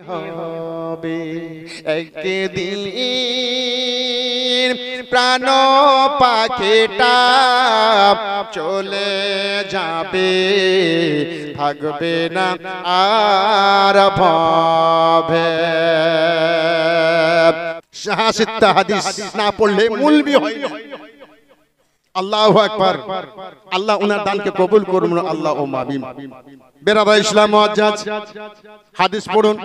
হবে একদিন প্রাণ পাখিটা চলে যাবে থাকবে না আর ভবে শাহাসিত্তা হাদিস না পড়লে মুলবি হয় না আল্লাহু আকবার আল্লাহ উনার দানকে কবুল করুন আল্লাহুম্মা আমিন বেরাদা ইসলাম মুআজ্জাজ হাদিস পড়ুন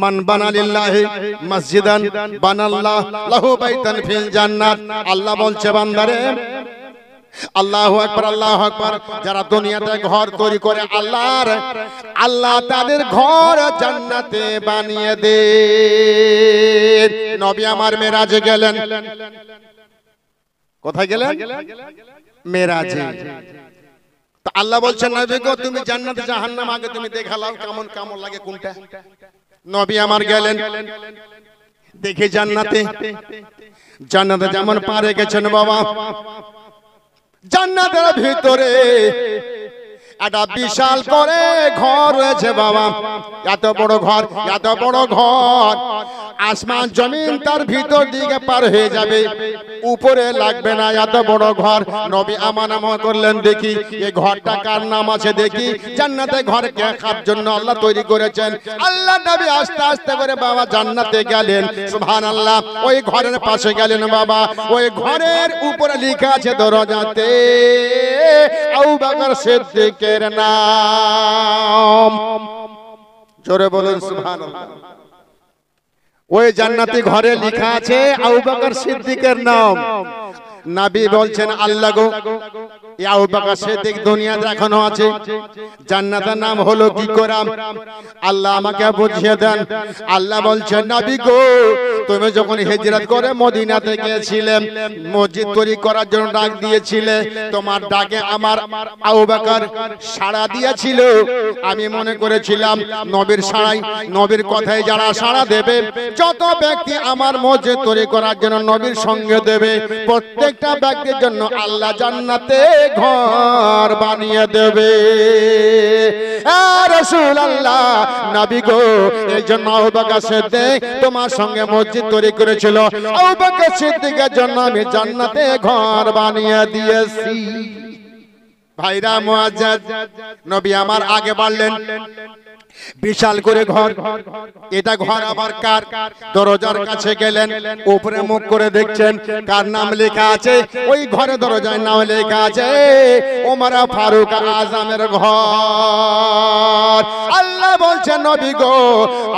মান বানা লিল্লাহি মসজিদান বানাল্লাহু লাহু বাইতান ফিল জান্নাত আল্লাহ বলছে বান্দারে আল্লাহু আকবার যারা দুনিয়াতে ঘর তৈরি করে আল্লাহ তাদের ঘর জান্নাতে বানিয়ে দেন নবী আমার মেরাজে গেলেন কোথায় গেলেন মেরাজে তো আল্লাহ বলছেন নবী গো তুমি জান্নাত জাহান্নাম আগে তুমি দেখালাও কেমন লাগে কোনটা নবী আমার গেলেন দেখে জান্নাতে যেমন পারে গেছেন বাবা জান্নাতের ভিতরে একটা বিশাল করে ঘর রয়েছে বাবা এত বড় ঘর আসমান জমিন তার ভিতর দিকে পার হয়ে যাবে উপরে লাগবে না এত বড় ঘর নবী আমার নাম করলেন দেখি এই ঘরটা কার নাম আছে দেখি জান্নাতে ঘর কার জন্য আল্লাহ তৈরি করেছেন আল্লাহ নবী আস্তে আস্তে করে বাবা জান্নাতে গেলেন সুবহানাল্লাহ ওই ঘরের পাশে গেলেন বাবা ওই ঘরের উপরে লেখা আছে দরজাতে আবু বকর সিদ্দিকের নাম জোরে বলুন সুবহানাল্লাহ ওই জান্নাতি ঘরে লেখা আছে আবু বকর সিদ্দিকের নাম নবী বলছেন আল্লাহ গো এই আবু বকর সিদ্দিক দুনিয়াতে এখনো আছে জান্নাতের নাম হলো কি করে আল্লাহ আমাকে বুঝিয়ে দেন আল্লাহ বলছেন নবী গো তুমি যখন হিজরত করে মদিনাতে গিয়েছিলে মসজিদ তৈরি করার জন্য ডাক দিয়েছিলে তোমার ডাকে আমার আবু বকর সাড়া দিয়েছিল আমি মনে করেছিলাম নবীর সাড়াই নবীর কথায় যারা সাড়া দেবে যত ব্যক্তি আমার মসজিদ তৈরি করার জন্য নবীর সঙ্গে দেবে প্রত্যেকটা ব্যক্তির জন্য আল্লাহ জান্নাতে ঘর বানিয়ে দেবে রাসূলুল্লাহ নবী গো এই জন্য আবু বকর সিদ্দিক তোমার সঙ্গে মসজিদ তৈরি করেছিল আবু বকর সিদ্দিকের জন্য আমি জান্নাতে ঘর বানিয়ে দিয়েছি ভাইরা মুআজ্জাজ নবী আমার আগে বললেন বিশাল করে ঘর এটা ঘর আবার কার দরজার কাছে গেলেন উপরে মুখ করে দেখছেন কার নাম লেখা আছে ওই ঘরে দরজায় নাম লেখা আছে ওমর ফারুক আজমের ঘর আল্লাহ বলছেন নবী গো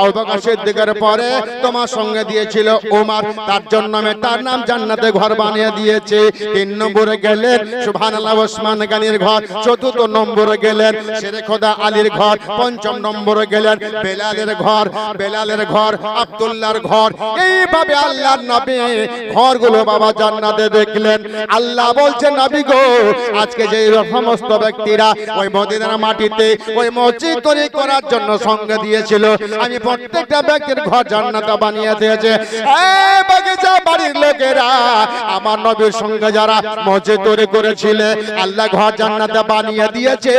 আবু বকর সিদ্দিকের পরে তোমার সঙ্গে দিয়েছিল ওমর তার জন্য আমি তার নাম জান্নাতে ঘর বানিয়ে দিয়েছে 3 নম্বরে গেলেন সুবহানাল্লাহ ওসমান গনির ঘর 4th নম্বরে গেলেন শেরে খোদা আলীর ঘর 5ম নম্বরে গেলেন বেলালের ঘর আব্দুল্লাহর ঘর এইভাবে আল্লাহর নবী ঘরগুলো বাবা জান্নাতে দেখলেন আল্লাহ বলছেন নবী গো আজকে যে সমস্ত ব্যক্তিরা ওই মদিনার মাটিতে ওই মসজিদ তৈরি করার জন্য সঙ্গে দিয়েছিল আমি প্রত্যেকটা ব্যক্তির ঘর জান্নাতে বানিয়ে দিয়েছে এই বাগিচা বাড়ির লোকেরা আমার নবীর সঙ্গে যারা মসজিদ তৈরি করেছিল আল্লাহ ঘর জান্নাতে বানিয়ে দিয়েছে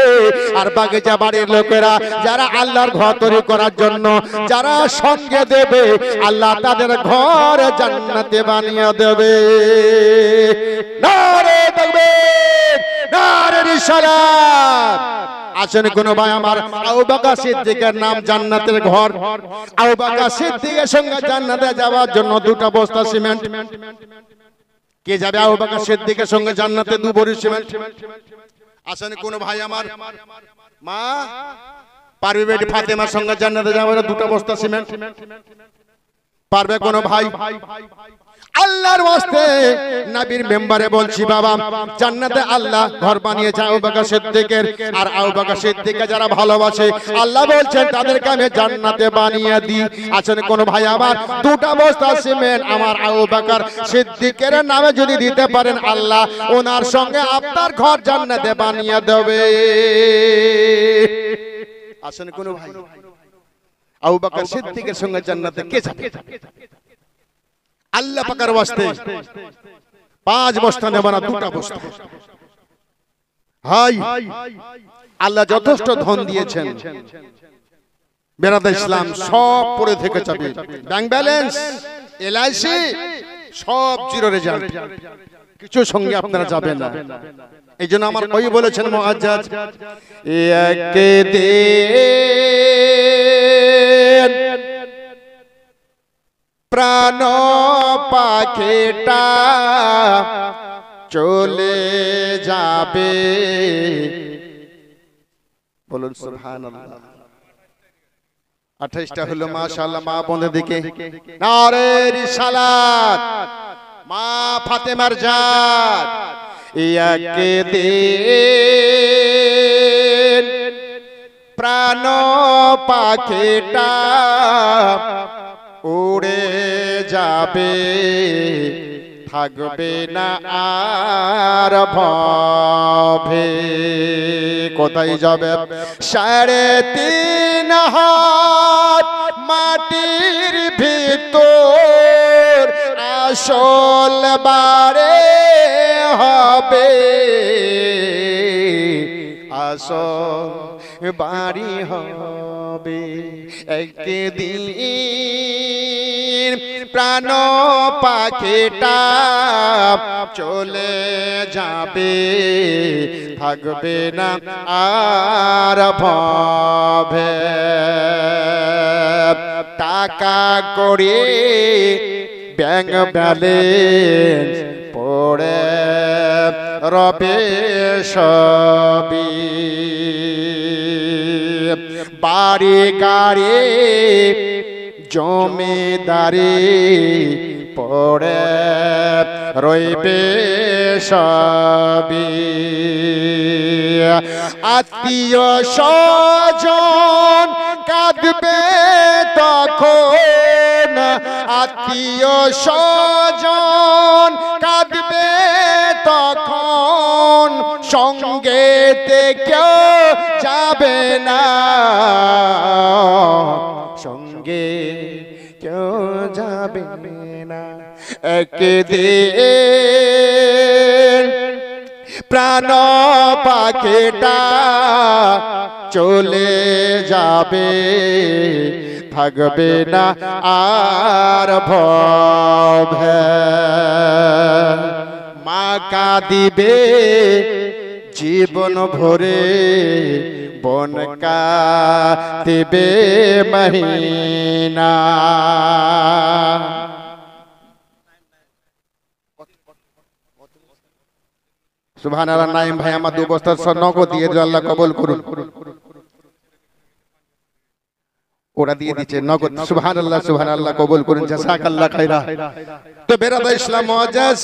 আর বাগিচা বাড়ির লোকেরা যারা আল্লাহর ঘর তৈরি করার জন্য যারা সঙ্গে দেবে আল্লাহ তাদের ঘর জান্নাতে বানিয়ে দেবে নারে তাকবীর নারে রিসালাত আসেন কোন ভাই আমার আবু বকর সিদ্দিকের নাম জান্নাতের ঘর আবু বকর সিদ্দিকের সঙ্গে জান্নাতে যাওয়ার জন্য 2টা বস্তা সিমেন্ট কে যাবে আবু বকর সিদ্দিকের সঙ্গে জান্নাতে 2 ভরি সিমেন্ট আসেন কোন ভাই আমার মা পারবে বেটি ফাতেমার সঙ্গে জান্নাতে যাবে 2টা বস্তা সিমেন্ট পারবে কোন ভাই আল্লাহর ওয়াস্তে নবীর মেম্বারে বলছি বাবা জান্নাতে আল্লাহ ঘর বানিয়েছে আবু বকর সিদ্দিকের আর আবু বকর সিদ্দিককে যারা ভালোবাসে আল্লাহ বলছেন তাদেরকে আমি জান্নাতে বানিয়ে দিই আছেন কোন ভাই আমার 2টা বস্তা সিমেন্ট আমার আবু বকর সিদ্দিকের নামে যদি দিতে পারেন আল্লাহ ওনার সঙ্গে আপনার ঘর জান্নাতে বানিয়ে দেবে আসেন কোন ভাই আবু বকর সিদ্দিকের সঙ্গে জান্নাতে কে যাবে আল্লাহ পাকের ওয়াস্তে 5 বস্তা নেব না 2টা বস্তা হাই আল্লাহ যথেষ্ট ধন দিয়েছেন বেরাদা ইসলাম সব পড়ে থেকে যাবে, ব্যাংক ব্যালেন্স, এলআইসি সব জিরো রেজাল্ট, কিছু সঙ্গে আপনারা যাবেন না। এই জন্য আমার কবি বলেছেন মুআজ্জাজ, একদিন প্রাণ পাখিটা চলে যাবে, বলুন সুবহানাল্লাহ। 28টা হলো মাশাআল্লাহ, মা বোনদের দিকে নারে রিসালাত, মা ফাতেমার জাত। একদিন প্রাণ পাখিটা উড়ে যাবে, থাকবে না আর ভবে। কোথায় যাবে? 3.5 হাত মাটির ভিতর আসল বারে হবে, আসল বাড়ি হবে। একদিন প্রাণ পাখিটা চলে যাবে, থাকবে না আর ভবে। টাকা করে ব্যাংক ব্যালেন্স পড়ে রবে সবই, বাড়ি গাড়ি জমিদারি পড়ে রইবে সবই। আত্মীয় স্বজন কাঁদবে তখন, আত্মীয় স্বজন কাঁদবে তখন, সঙ্গেতে কেউ যাবে না, সঙ্গে কেউ যাবে না। একদিন প্রাণ পাখিটা চলে যাবে, থাকবে না আর ভবে। মা কাঁদিবে জীবন ভরে, বোন কাঁদিবে মহিনা। সুবহানাল্লাহ। নাইম ভাই আমার 2 বস্তার স্বর্ণকে দিয়ে দিল, আল্লাহ কবুল করুন। ওরা দিয়ে দিচ্ছে নগদ। সুবহানাল্লাহ, সুবহানাল্লাহ, কবুল করুন, জাযাকাল্লাহ খাইরা। তো বেরাদা ইসলাম মুআজ্জাজ,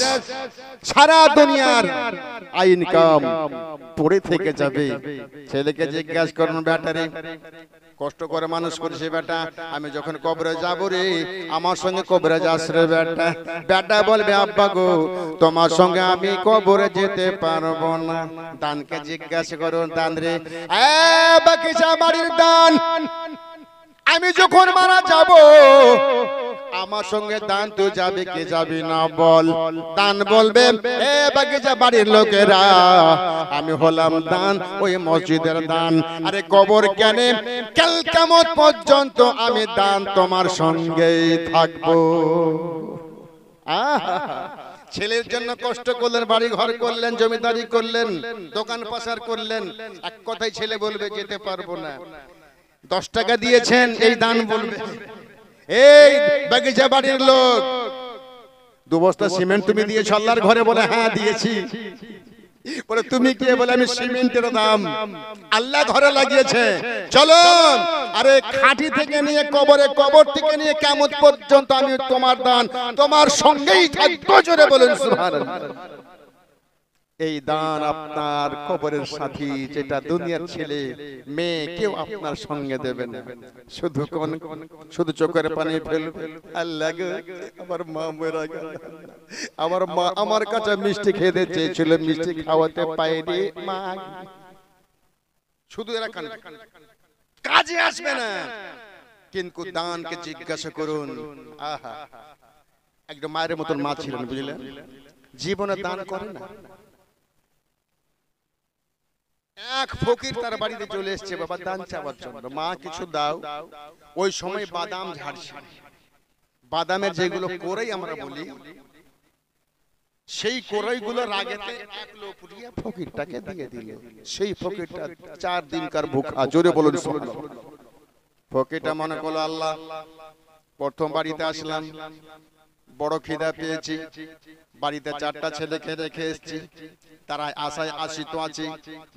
সারা দুনিয়ার ইনকাম পড়ে থেকে যাবে। ছেলেকে জিজ্ঞাসা করুন, বেটারে কষ্ট করে মানুষ করেছে বেটা, আমি যখন কবরে যাব রে, আমার সঙ্গে কবরে যাস রে বেটা। বেটা বলবে, আব্বা গো তোমার সঙ্গে আমি কবরে যেতে পারবো না। দানকে জিজ্ঞাসা করুন, দান রে, বাকিসা বাড়ির দান, আমি যখন মারা যাব আমার সঙ্গে দান তো যাবে কে যাবে না বল? দান বলবে, বাকিসা বাড়ির লোকেরা, আমি হলাম দান, ওই মসজিদের দান। আরে কবর কেন? কাল কিয়ামত পর্যন্ত আমি দান তোমার সঙ্গেই থাকবো। ছেলের জন্য কষ্ট করলেন, বাড়ি ঘর করলেন, জমিদারি করলেন, দোকান পাশার করলেন, এক কথাই ছেলে বলবে যেতে পারবো না। 10 টাকা দিয়েছেন, এই দান বলবে। এই বাগিচা বাড়ির লোক, 2 বস্তা সিমেন্ট তুমি দিয়েছো আল্লাহর ঘরে? বলে হ্যাঁ দিয়েছি। বলে তুমি কে? বলে আমি সিমেন্টের দাম আল্লাহ ঘরে লাগিয়েছে। চলো, আরে খাঁটি থেকে নিয়ে কবরে, কবর থেকে নিয়ে কিয়ামত পর্যন্ত আমি তোমার দান তোমার সঙ্গেই থাকবো। জোরে বলেন সুবহানাল্লাহ। এই দান আপনার কবরের সাথী, যেটা দুনিয়ার ছেলে মেয়ে কেউ আপনার সঙ্গে দেবে না। শুধু কোন শুধু চোখের পানি ফেলবে, আল্লাহ গো আমার মা মরে গেল, আমার মা আমার কাছে মিষ্টি খেতে চেয়েছিল, মিষ্টি খাওয়াতে পাইনি মা। শুধু এরা কাজে আসবে না। কিন্তু দানকে জিজ্ঞাসা করুন, আহা, একদম মায়ের মতন মা ছিলেন, বুঝলেন? জীবনে দান করে না। এক ফকির তার বাড়িতে চলে এসেছে বাবা দান চাওয়ার জন্য, মা কিছু দাও। ওই সময় বাদাম ঝাড়ছে, বাদামের যেগুলো কোরাই আমরা বলি, সেই কোরাইগুলো রাগেতে এক লোপুরিয়া ফকিরটাকে দিয়ে দিল। সেই ফকিরটা 4 দিনকার ভুখা। জোরে বলুন সুবহানাল্লাহ। ফকিরটা মনে করলো আল্লাহ প্রথম বাড়িতে আসলাম, বড় খিদা পেয়েছি, বাড়িতে 4টা ছেলেকে রেখে এসেছি, তারা আশায় আশিত আছে,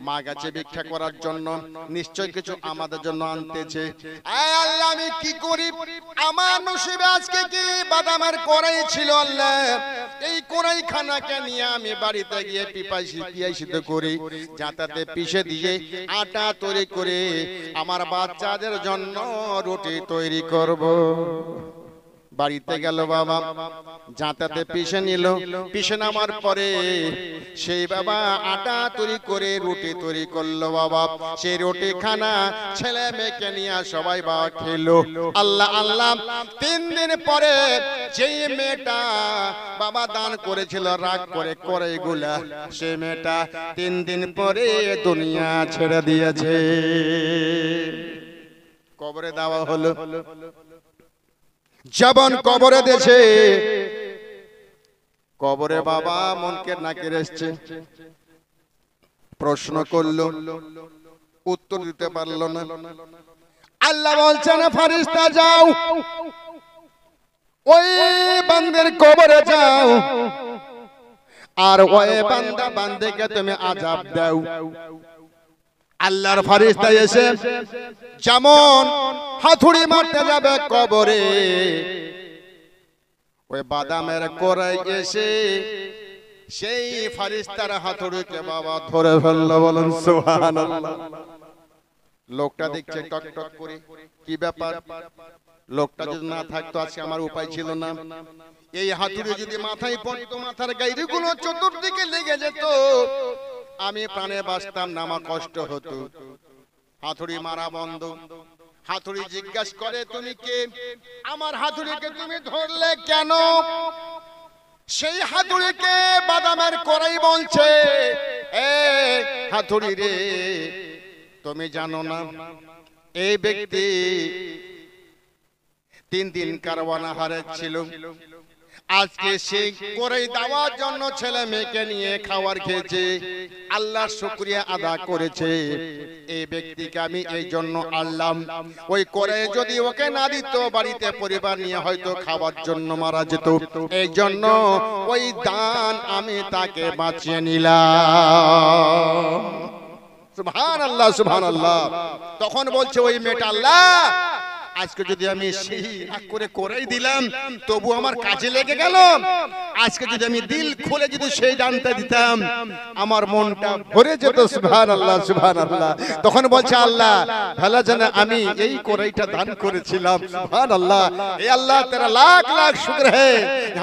মা গেছে ভিক্ষা করার জন্য, নিশ্চয় কিছু আমাদের জন্য আনতেছে। আয় আল্লাহ আমি কি করি, আমার নসিবে আজকে কি বাদামের কড়াই ছিল আল্লাহ, এই কড়াই খানাকে নিয়ে আমি বাড়িতে গিয়ে পিয়াসিত করি, যাতে পিষে দিয়ে আটা তৈরি করে আমার বাচ্চাদের জন্য রুটি তৈরি করব। বাড়িতে গেল বাবা, যাতাতে পিষে নিল, পিষে নামার পরে সেই বাবা আটা তৈরি করে রুটি তৈরি করলো বাবা। সেই রুটি খানা ছেলে মেয়েকে নিয়ে সবাই বাবা খেলো। আল্লাহ আল্লাহ 3 দিন পরে যেই মেয়েটা বাবা দান করেছিল রাগ করে কড়াইগুলা, সেই মেয়েটা 3 দিন পরে দুনিয়া ছেড়ে দিয়েছে, কবরে দেওয়া হলো। যেমন কবরে দেশে, কবরে বাবা মনকে নাকের এসছে, প্রশ্ন করলো, উত্তর দিতে পারলো না। আল্লাহ বলছেন ফেরেশতা যাও, ওই বান্দার কবরে যাও, আর ওই বান্দা বান্দাকে তুমি আযাব দাও। আল্লাহর ফেরেশতা এসে যেমন হাতুড়ি মারতে যাবে কবরে, ওই বাদামের কোরাই এসে সেই ফেরেশতার হাতুড়িকে বাবা ধরে ফেললো। বলেন সুবহানাল্লাহ। লোকটা দেখছে টক টক করে, কি ব্যাপার, লোকটা যদি না থাকতো আজকে আমার উপায় ছিল না। এই হাতুড়ি যদি মাথায় পড়তো, মাথার গাইরিগুলো চতুর্দিকে লেগে যেত, আমি প্রাণে বাঁচতাম না, আমার কষ্ট হতো। হাতুড়ি মারা বন্ধ। হাতুড়ি জিজ্ঞাসা করে তুমি কে, আমার হাতুড়িকে তুমি ধরলে কেন? সেই হাতুড়িকে বাদামের কড়াই বলছে, এ হাতুড়ি রে, তুমি জানো না এই ব্যক্তি 3 দিন কারওয়ানা হারে ছিল, আজকে সেই কড়াই দেওয়ার জন্য ছেলে মেয়েকে নিয়ে খাবার খেয়েছে, আল্লাহর শুকরিয়া আদা করেছে। এই ব্যক্তিকে আমি এই জন্য আল্লাহ, ওই কড়াই যদি ওকে না দিত বাড়িতে পরিবার নিয়ে হয়তো খাবার জন্য মারা যেত, এই জন্য ওই দান আমি তাকে বাঁচিয়ে নিলাম। সুবহানাল্লাহ সুবহানাল্লাহ। তখন বলছে ওই মেয়েটা, আল্লাহ আজকে যদি আমি সেই রাগ করে করাই দিলাম তবু আমার কাজে লেগে গেল, আজকে যদি আমি দিল খুলে যদি সেই দানটা দিতাম আমার মনটা ভরে যেত। সুবহানাল্লাহ সুবহানাল্লাহ। তখন বলছে আল্লাহ ভালো জানে আমি এই কড়াইটা দান করেছিলাম। সুবহানাল্লাহ। এ আল্লাহ তেরা লাখ লাখ শুকর है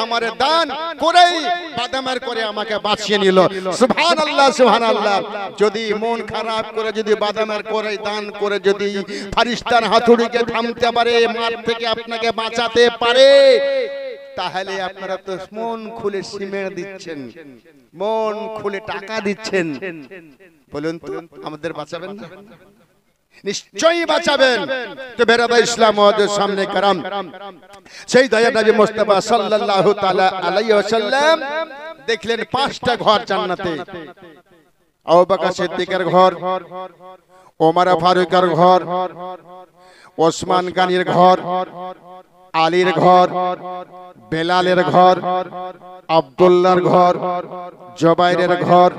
हमारे দান কড়াই বাদামের করে আমাকে বাঁচিয়ে নিল। সুবহানাল্লাহ সুবহানাল্লাহ। যদি মন খারাপ করে যদি বাদামের কড়াই দান করে যদি ফেরেশতার হাতুড়িকে থামতে পারে, মার থেকে আপনাকে বাঁচাতে পারে, তাহলে আপনারা তো মন খুলে সিমেন্ট দিচ্ছেন, মন খুলে টাকা দিচ্ছেন, বলুন তো আমাদের বাঁচাবেন না? নিশ্চয়ই বাঁচাবেন। তো বেরাদা ইসলাম ওদের সামনে কারাম সেই দয়া নবী মুস্তাফা সাল্লাল্লাহু তাআলা আলাইহি ওয়াসাল্লাম দেখলেন 5টা ঘর জান্নাতে। আবু বকর সিদ্দিকের ঘর, ওমর ফারুকের ঘর, ওসমান গানির ঘর, আলীর ঘর, বেলালের ঘর, আব্দুল্লাহর ঘর, জুবাইরের ঘর।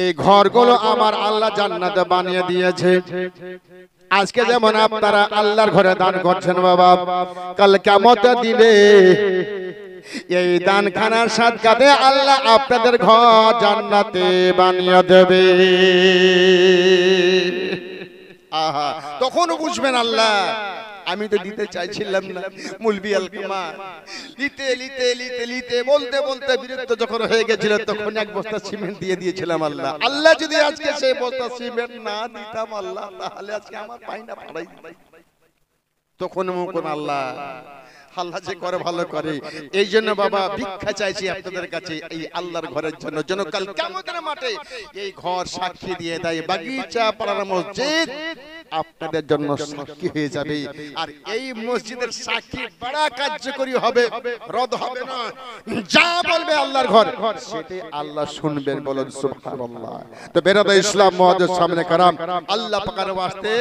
এই ঘরগুলো আমার আল্লাহ জান্নাতে বানিয়ে দিয়েছে। আজকে যেমন আপনারা আল্লাহর ঘরে দান করছেন বাবা, কাল কিয়ামতের দিনে এই দানখানার সাদকাতে আল্লাহ আপনাদের ঘর জান্নাতে বানিয়ে দেবে। আহা, তখন বুঝবেন আল্লাহ আমি তো দিতে চাইছিলাম না, মুলবি আলকামা লিতে লিতে লিতে লিতে বলতে বলতে বিরক্ত যখন হয়ে গেছিল তখন 1 বস্তা সিমেন্ট দিয়ে দিয়েছিলাম। আল্লাহ আল্লাহ যদি আজকে সেই বস্তা সিমেন্ট না দিতাম আল্লাহ, তাহলে আজকে আমার পাইনা পড়াই। তখন কোন আল্লাহ আল্লাহ যে করে ভালো করে। এই জন্য বাবা ভিক্ষা চাইছি আপনাদের কাছে এই আল্লাহর ঘরের জন্য, যেন কাল কিয়ামতের মাঠে এই ঘর সাক্ষী দিয়ে দেয়, বাগিচা পাড়ার মসজিদ আপনাদের জন্য সাক্ষী হয়ে যাবে। আর এই মসজিদের সাক্ষী বড় কার্যকরী হবে, রদ হবে না। যা বলবে আল্লাহর ঘর সেটা আল্লাহ শুনবেন, বলুন সুবহানাল্লাহ। তো বেরাদা ইসলাম মুআজ্জাজ সামনে কারাম, আল্লাহ পাকের ওয়াস্তে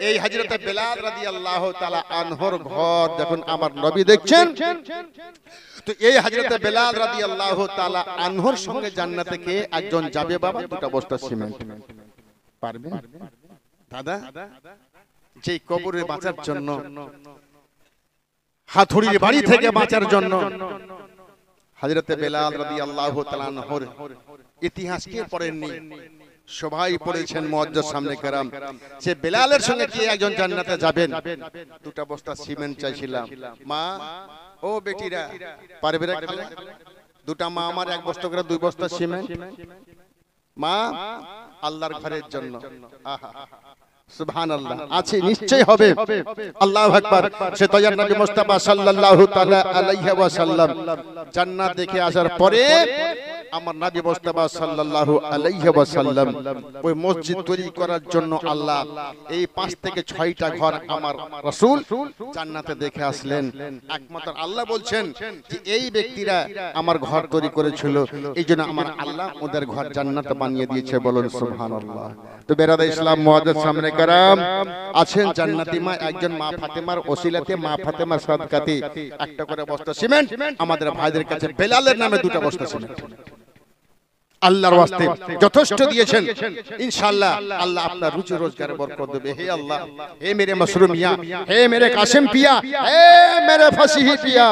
এই হযরত বেলাল রাদিয়াল্লাহু তাআলা আনহুর ঘর যখন আমার নবী দেখছেন, তো এই হযরত বেলাল রাদিয়াল্লাহু তাআলা আনহুর সঙ্গে জান্নাতে কে একজন যাবে বাবা? দুটো বস্তা সিমেন্ট পারবে দাদা? যে কবরে বাঁচার জন্য, হাতুড়ির বাড়ি থেকে বাঁচার জন্য হযরত বেলাল রাদিয়াল্লাহু তাআলা আনহুর ইতিহাস কে পড়েননি? সবাই পড়েছেন মুআজ্জাজ সামনে কারাম। সে বেলালের সঙ্গে কি একজন জান্নাতে যাবেন? দুটো বস্তা সিমেন্ট চাইছিলাম। মা ও বেটিরা পারবে না? দুটা মা আমার এক বস্তা করে দুই বস্তা সিমেন্ট। মা আল্লাহর ঘরের জন্য, আহা সুবহানাল্লাহ, আছে নিশ্চয় হবে। আল্লাহু আকবার। সে তো নবী মুস্তাফা সাল্লাল্লাহু তাআলা আলাইহি ওয়াসাল্লাম জান্নাত দেখে আসার পরে আমার নবী মুস্তাফা সাল্লাল্লাহু আলাইহি ওয়াসাল্লাম ওই মসজিদ তৈরি করার জন্য আল্লাহ এই 5 থেকে 6টা ঘর আমার রাসূল জান্নাতে দেখে আসলেন। একমাত্র আল্লাহ বলছেন যে এই ব্যক্তিরা আমার ঘর তৈরি করেছিল, এইজন্য আমার আল্লাহ ওদের ঘর জান্নাতে বানিয়ে দিয়েছে, বলুন সুবহানাল্লাহ। তো বেরাদা ইসলাম মুআজ্জাজ সামনে কারাম, আছেন জান্নাতি মা একজন মা ফাতেমার ওসিলাতে, মা ফাতেমার সাদকাতে একটা করে বস্তা সিমেন্ট আমাদের ভাইদের কাছে বেলালের নামে দুটো বস্তা সিমেন্ট আল্লাহর ওয়াস্তে যথেষ্ট দিয়েছেন। ইনশাআল্লাহ আল্লাহ আপনার রুজি রোজগারে বরকত দেবে। হে আল্লাহ, হে মেরে মশরুম মিয়া, হে মেরে কাসিম পিয়া, হে मेरे फसीही पिया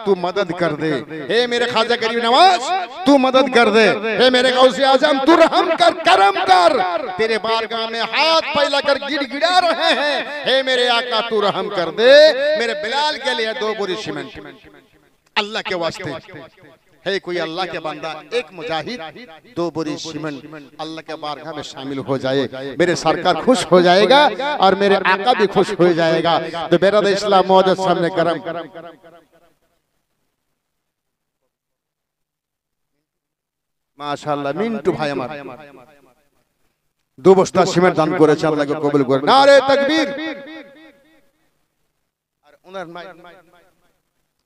तू मदद कर दे। हे मेरे ख्वाजा गरीब नवाज तू मदद कर दे। हे मेरे गौसे आजम तू रहम कर, करम कर। तेरे बारगाह में हाथ फैलाकर गिड़गिड़ा रहे हैं। हे मेरे आका तू रहम कर दे। मेरे बिलाल के लिए 2 बोरी सीमेंट अल्लाह के वास्ते। है कोई अल्लाह के बंदा, एक मुजाहिद 2 बोरी सीमेंट अल्लाह के बारगाह में शामिल हो जाए, मेरे सरकार खुश हो जाएगा और मेरे आका भी खुश हो जाएगा। तो बेराद इस्लाम मुआज्जाज सामने करम, माशाअल्लाह मिंटू भाई আমার 2 বস্তা সিমেন্ট দান করেছে, আল্লাহকে কবুল করে। নারে তাকবীর। আর ওনার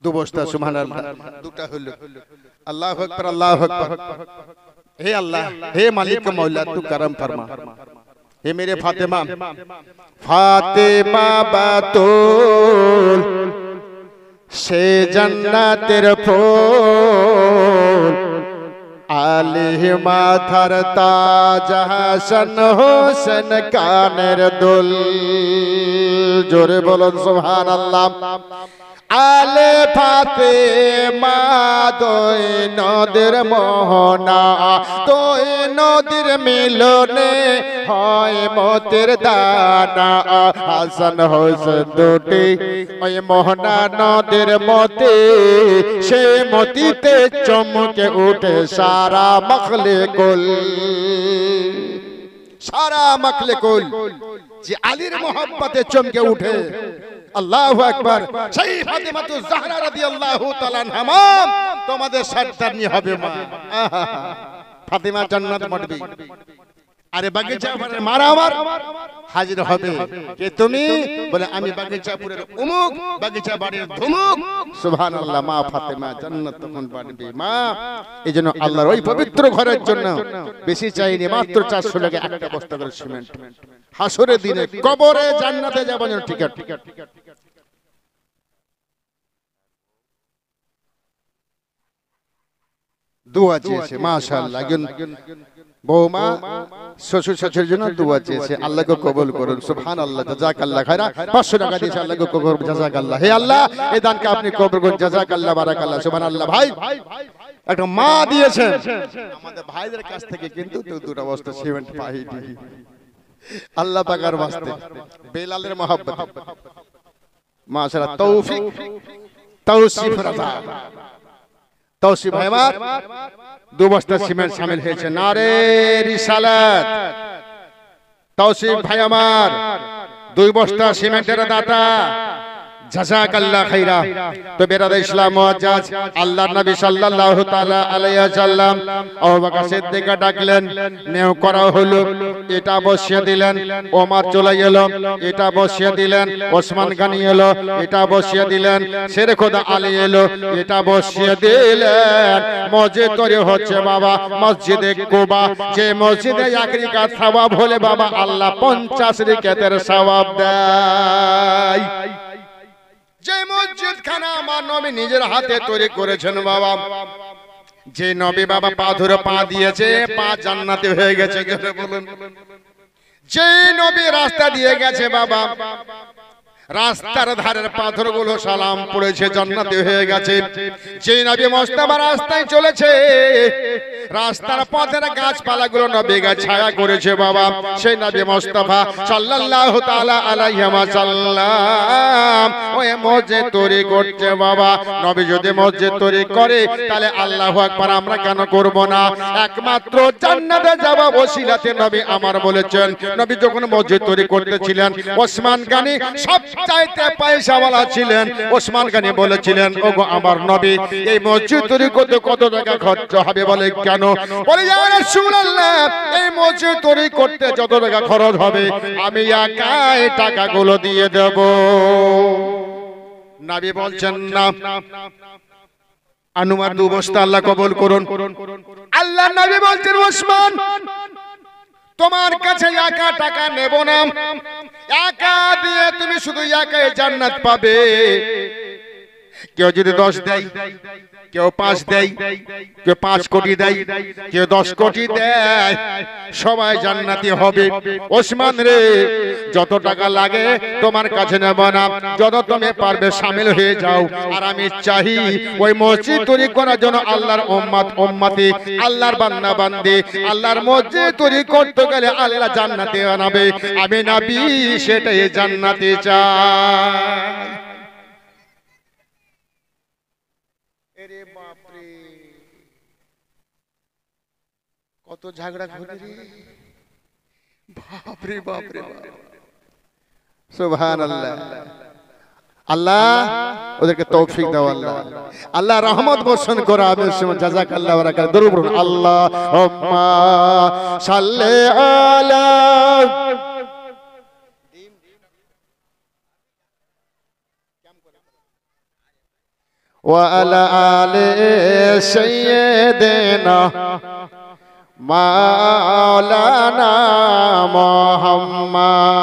2 বস্তা সুবহানাল্লাহ, দুটো হলো। अल्लाहु अकबर, अल्लाहु अकबर। हे अल्लाह, हे मालिक मौला तू करम फरमा। हे मेरे फातिमा, फातिमा बातुल से जन्नतेर फूल, आली माथार ताज हसन हुसैन कानेर दुल। जोरे बोलो सुबहानाल्लाह। आले फातेमा दोय नदीर मोहना, दोय नदीर मिलने হয় মতের দানা। হাসান হোসেন দুটি ওই মোহনা নদীর মতে, সে মতিতে চমকে উঠে সারা মখলে কুল, সারা মখলে কুল যে আলীর মোহব্বতে চমকে উঠে। আল্লাহু আকবার। সেই ফাতেমাতু জাহরা রাদিয়াল্লাহু তাআলা আনহা তোমাদের সর্দারনি হবে মা। ফাতেমা জান্নাত মডবি। আরে বাগিচাপুরের মারা আমার হাজির হবে কে তুমি? বলে আমি বাগিচাপুরের উমুক, বাগিচা বাড়ির ধুমুক। সুবহানাল্লাহ। মা ফাতেমা জান্নাত তখন বাড়বে মা। এজন্য আল্লাহর ওই পবিত্র ঘরের জন্য বেশি চাইনি, মাত্র 400 টাকা একটা বস্তা করে সিমেন্ট। হাসরের দিনে কবরে জান্নাতে যাবার জন্য টিকিট। দোয়া চেয়েছে মাশাআল্লাহ। একজন বৌমা শ্বশুর শাশুড়ির জন্য দোয়া চেয়েছে, আল্লাহকে কবুল করুন। সুবহানাল্লাহ, জাযাকাল্লাহ খায়রা। 500 টাকা দিয়েছে, আল্লাহকে কবুল করুন। জাযাকাল্লাহ। হে আল্লাহ এই দানকে আপনি কবুল করুন। জাযাকাল্লাহ, বারাকাল্লাহ। সুবহানাল্লাহ। ভাই একটা মা দিয়েছেন আমাদের ভাইদের কাছ থেকে, কিন্তু 2 বস্তা সিমেন্ট পাইনি। আল্লাহ পাকের ওয়াস্তে বেলালের মহব্বত মাশাআল্লাহ। তৌফিক তৌসিফ রাজা তৌসিফ ভাই আমার 2 বস্তা সিমেন্ট শামিল হয়েছে। নারে রিসালাত। তৌসিফ ভাই আমার 2 বস্তা সিমেন্টের দাতা জাযাকাল্লাহ খাইরা। তো বেরাদা ইসলাম মুআজ্জাজ, আল্লাহর নবী সাল্লাল্লাহু তাআলা আলাইহি ওয়াসাল্লাম আবু বকর সিদ্দিককে ডাকলেন, নেও করা হলো, এটা বসিয়ে দিলেন। ওমর চলে এলো, এটা বসিয়ে দিলেন। ওসমান গনি এলো, এটা বসিয়ে দিলেন। শেরে খোদা আলী এলো, এটা বসিয়ে দিলেন। মসজিদ তৈরি হচ্ছে বাবা মসজিদে কুবা, যে মসজিদে এক রাকাত সওয়াব হলে বাবা আল্লাহ 50 রাকাতের সওয়াব দেয়। যে মসজিদখানা আমার নবী নিজের হাতে তৈরি করেছেন বাবা, যে নবী বাবা পা ধরে পা দিয়েছে, পা জান্নাতে হয়ে গেছে। বলুন, যে নবী রাস্তা দিয়ে গেছে বাবা, রাস্তার ধারের পাথরগুলো সালাম পড়েছে, জান্নাতে হয়ে গেছে। যে নবী মুস্তাফা রাস্তায় চলেছে, রাস্তার পথের গাছপালাগুলো নবীকে ছায়া করেছে বাবা, সেই নবী মুস্তাফা সাল্লাল্লাহু তাআলা আলাইহি ওয়াসাল্লাম ওই মসজিদ তৈরি করছে বাবা। নবী যদি মসজিদ তৈরি করে তাহলে আল্লাহু আকবার আমরা কেন করব না? একমাত্র জান্নাতে যাওয়া ওসিলাতে নবী আমার বলেছেন। নবী যখন মসজিদ তৈরি করতেছিলেন, ওসমান গনি সবচাইতে পয়সাওয়ালা ছিলেন। ওসমান গনি বলেছিলেন, ওগো আমার নবী, এই মসজিদ তৈরি করতে কত টাকা খরচ হবে? বলে কেন? বলে ইয়া রাসূলুল্লাহ, এই মসজিদ তৈরি করতে যত টাকা খরচ হবে আমি একাই টাকাগুলো দিয়ে দেব। নবী বলছেন না, আনুমার 2 বস্তা আল্লাহ কবুল করুন। আল্লাহর নবী বলছেন, ওসমান তোমার কাছে একা টাকা নেব না, একা দিয়ে তুমি শুধু একাই জান্নাত পাবে। কেউ যদি 10 দেয়, কেউ 5 দেয়, কেউ 5 কোটি দেয়, কেউ 10 কোটি দেয়, সবাই জান্নাতি হবে। ওসমান রে, যত টাকা লাগে তোমার কাছে নেব না, যত তুমি পারবে শামিল হয়ে যাও। আর আমি চাই ওই মসজিদ তৈরি করার জন্য আল্লাহর উম্মতি, আল্লাহর বান্দা বান্দি, আল্লাহর মসজিদ তৈরি করতে গেলে আল্লাহ জান্নাতে আনাবে। আমি নবী সেটাই জান্নাতে চাই। এরে বাপরে, কত ঝগড়া ঘটে রে, বাপরে বাপরে। সুবহানাল্লাহ। আল্লাহ ওদেরকে তৌফিক দাও, আল্লাহ আল্লাহ রহমত বর্ষণ করো। আমিন। জাযাকাল্লাহ ওয়া রাকাত। দরুদ পড়ুন, আল্লাহুম্মা সাল্লি আলা وعلى آل سيدنا مولانا محمد।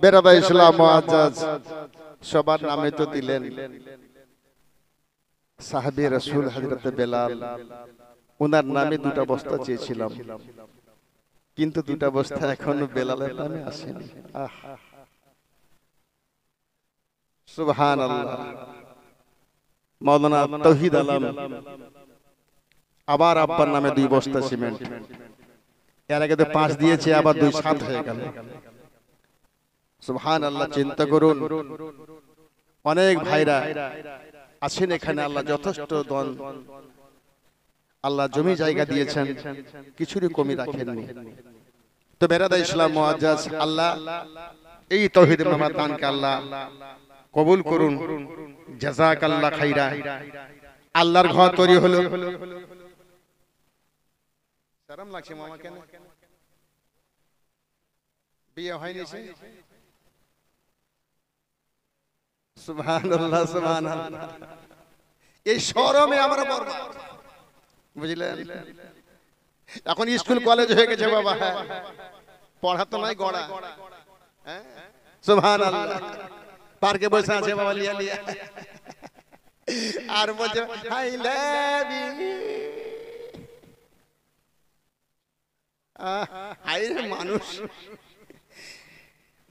বেরাদা ইসলাম মুআজ্জাজ, সবার নামে তো দিলেন। সাহাবী রাসূল হযরত বেলাল, ওনার নামে 2টা বস্তা চেয়েছিলাম, কিন্তু 2টা বস্তা এখনো বেলালের নামে আসেনি। সুবহানাল্লাহ। মাওলানা তাওহীদ আলম আবার আব্বার নামে 2 বস্তা সিমেন্ট, এর আগে তো 5 দিয়েছে, আবার 2 7 হয়ে গেল। সুবহানাল্লাহ। চিন্তা করুন, অনেক ভাইরা আছেন এখানে, আল্লাহ যথেষ্ট ধন, আল্লাহ জমি জায়গা দিয়েছেন, কিছুরই কমি রাখেননি। তো বেরাদা ইসলাম মুআজ্জাজ, আল্লাহ এই তাওহীদ মামা দানকে আল্লাহ কবুল করুন। জাযাকাল্লাহ খাইরা। আল্লাহর ঘর তৈরি হলো। শরম লাগছে মামা, কেন বিয়ে হয়নি? সুবহানাল্লাহ সুবহানাল্লাহ। এই শরমে আমরা বরবাদ, বুঝলেন? এখন স্কুল কলেজ হয়ে গেছে বাবা, পড়া তো নাই গড়া। হ্যাঁ, সুবহানাল্লাহ। পার্কে বসে আছে বাবা লিয়া লিয়া, আর বলছে আই লাভ ইউ। আই রে মানুষ।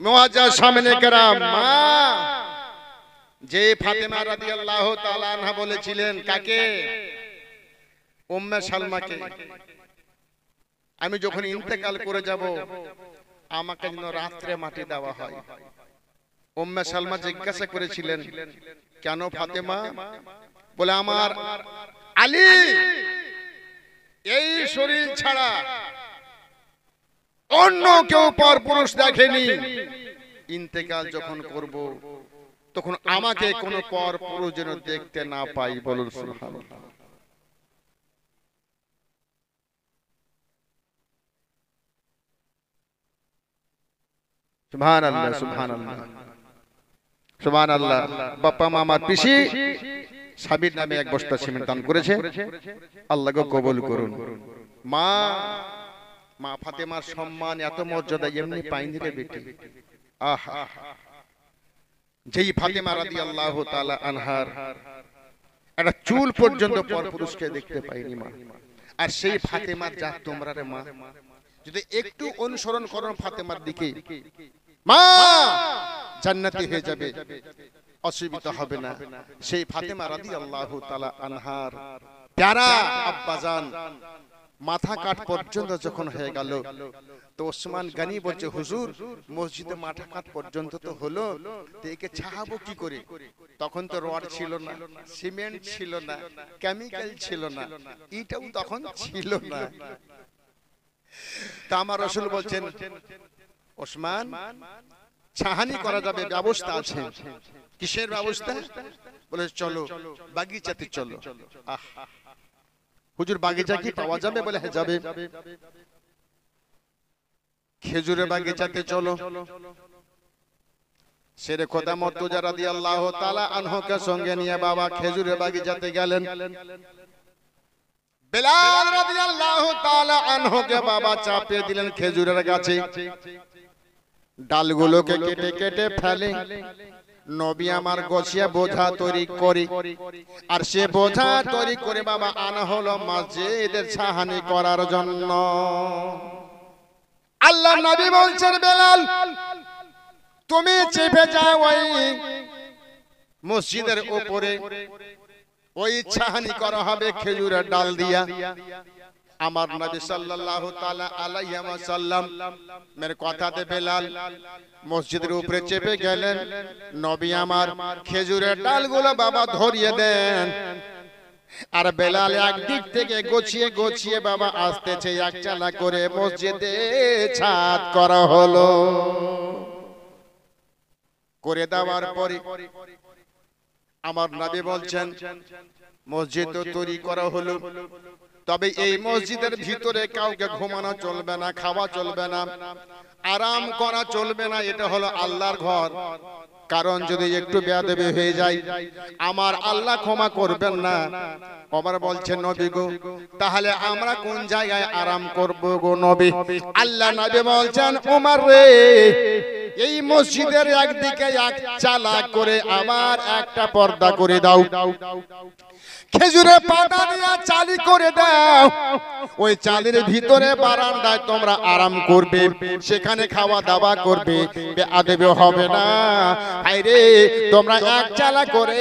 মুআজ্জাজ সামনে কেরাম, মা যে ফাতেমা রাদিয়াল্লাহু তাআলা আনহা বলেছিলেন, কাকে? উম্মে সালমাকে, আমি যখন ইন্তেকাল করে যাব আমাকে যেন রাত্রে মাটি দেওয়া হয়। উম্মে সালমা জিজ্ঞাসা করেছিলেন, কেন ফাতেমা? বলে আমার আলী এই শরীর ছাড়া অন্য কেউ পরপুরুষ দেখেনি, ইন্তেকাল যখন করব তখন আমাকে কোনো পর পুরুষ যেন দেখতে না পাই। বলুন সুবহানাল্লাহ। সুবহানাল্লাহ সুবহানাল্লাহ সুবহানাল্লাহ। বাপ্পা মামার পিসি সাবির নামে এক বস্তা সিমেন্ট দান করেছে, আল্লাহকে কবুল করুন। মা মা ফাতেমার সম্মান এত মর্যাদা এমনি পাইনি রে বেটি। আহা, যেই ফাতেমা রাদিয়াল্লাহু তাআলা আনহার একটা চুল পর্যন্ত পরপুরুষকে দেখতে পাইনি মা, আর সেই ফাতেমার যা তোমরা রে মা, যদি একটু অনুসরণ করো ফাতেমার দিকে, মা জান্নাতি হয়ে যাবে, অসুবিধা হবে না। সেই ফাতেমা রাদিয়াল্লাহু তাআলা আনহার প্যারা আব্বাজান মাথা কাট পর্যন্ত যখন হয়ে গেল, তো ওসমান গনি বলছে, হুজুর মসজিদে মাথা কাট পর্যন্ত তো হলো, তো একে ছাড়াবো কি করে? তখন তো রড ছিল না, সিমেন্ট ছিল না, কেমিক্যাল ছিল না, এটাও তখন ছিল না। তা আমার রাসূল বলছেন, ওসমান ছাহানি করা যাবে, ব্যবস্থা আছে। কিসের ব্যবস্থা? বলে চলো বাগিচাতে চলো। আহ হুজুর বাগিচা কি পাওয়া যাবে? বলে হ্যাঁ যাবে। খেজুরের বাগিচাতে চলো। শেরে খোদা মুর্তজা রাদিয়াল্লাহু তাআলা আনহুকে সঙ্গে নিয়ে বাবা খেজুরের বাগিচাতে গেলেন। বেলাল রাদিয়াল্লাহু তাআলা আনহুকে বাবা চাপিয়ে দিলেন খেজুরের গাছে, ডালগুলোকে কেটে কেটে ফেলে। নবী আমার গোছিয়া বোঝা তৈরি করে, আর সে বোঝা তৈরি করে বাবা আনা হলো মসজিদের ছাহানি করার জন্য। আল্লাহ নবী বলছেন, বেলাল তুমি চেপে যাও ওই মসজিদের উপরে, ওই ছাহানি করা হবে খেজুরের ডাল দিয়া। আমার নবী সাল্লাল্লাহু তাআলা আলাইহি ওয়াসাল্লাম মের কথাতে বেলাল মসজিদের উপরে চেপে গেলেন। নবী আমার খেজুরের ডালগুলো বাবা ধরিয়ে দেন, আর বেলাল একদিক থেকে গোছিয়ে গোছিয়ে বাবা আসতেছে, এক চালা করে মসজিদে ছাদ করা হলো। করে দেওয়ার পরে আমার নবী বলছেন, মসজিদ তো তৈরি করা হলো, তবে এই মসজিদের ভিতরে কাউকে ঘুমানো চলবে না, খাওয়া চলবে না, আরাম করা চলবে না। এটা হলো আল্লাহর ঘর, কারণ যদি একটু বেয়াদবি হয়ে যায় আমার আল্লাহ ক্ষমা করবেন না। ওমর বলছেন, নবী গো তাহলে আমরা কোন জায়গায় আরাম করব গো নবী? আল্লাহ নবী বলছেন, ওমর রে এই মসজিদের একদিকে এক চালা করে আবার একটা পর্দা করে দাও, খেজুরের পাতা দিয়ে চালি করে দাও, ওই চালের ভিতরে বারান্দায় তোমরা আরাম করবে, সেখানে খাওয়া দাওয়া করবে, বেয়াদবি হবে না। আরে তোমরা এক চালা করে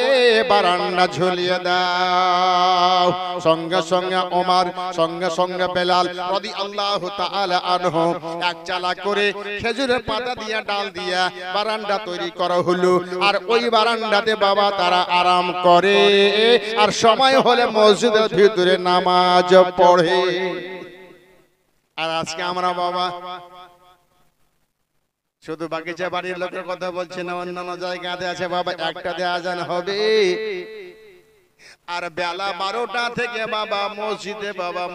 বারান্দা ঝুলিয়ে দাও। সঙ্গে সঙ্গে ওমর, সঙ্গে সঙ্গে বেলাল রাদিয়াল্লাহু তাআলা আনহু এক চালা করে খেজুরের পাতা দিয়ে ডাল দিয়া বারান্দা তৈরি করা হলো, আর ওই বারান্দাতে বাবা তারা আরাম করে, আর সময় হলে মসজিদের ভিতরে নামাজ পড়ে। আর আজকে আমরা বাবা শুধু বাগিচা বাড়ির লোকের কথা বলছি না, অন্যান্য জায়গাতে আছে বাবা একটাতে আজান হবে, আর বেলা 12টা থেকে বাবা